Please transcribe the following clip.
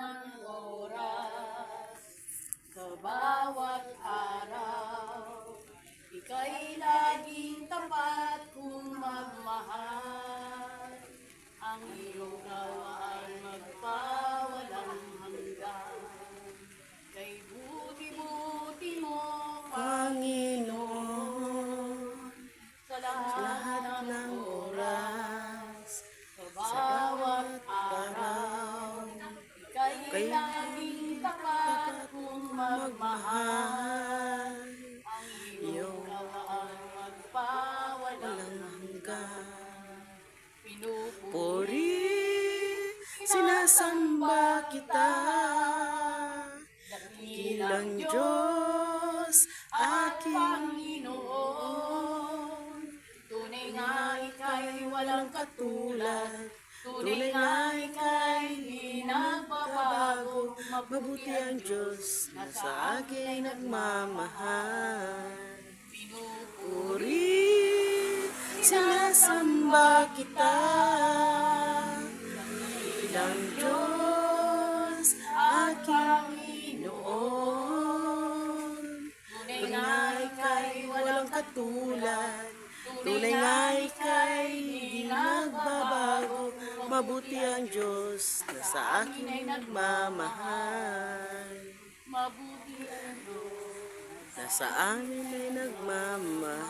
ng oras, sa bawat araw, ika'y laging tapat kung magmahal. Ang iyong gawaan magpawalang hanggan, kay buti-buti mo, Panginoon, sa sa lahat lahat ng oras, sa bawat araw, ika'y laging tapat kung magmahal. Ang iyong gawaan magpawalang hanggan. pinupuri, Sinasamba kita, dakilang Diyos, aking Panginoon. Tunay nga ika'y walang katulad, tunay nga ika'y di nagbabago. mabuti ang Diyos na sa akin nagmamahal. Pinupuri, Sinasamba kita, dakilang Diyos, aking Panginoon. tunay nga ika'y Walang katulad, tunay nga ika'y di nagbabago. Mabuti ang Diyos na sa akin ay nagmamahal. mabuti ang Diyos. Na sa amin ay nagmamahal.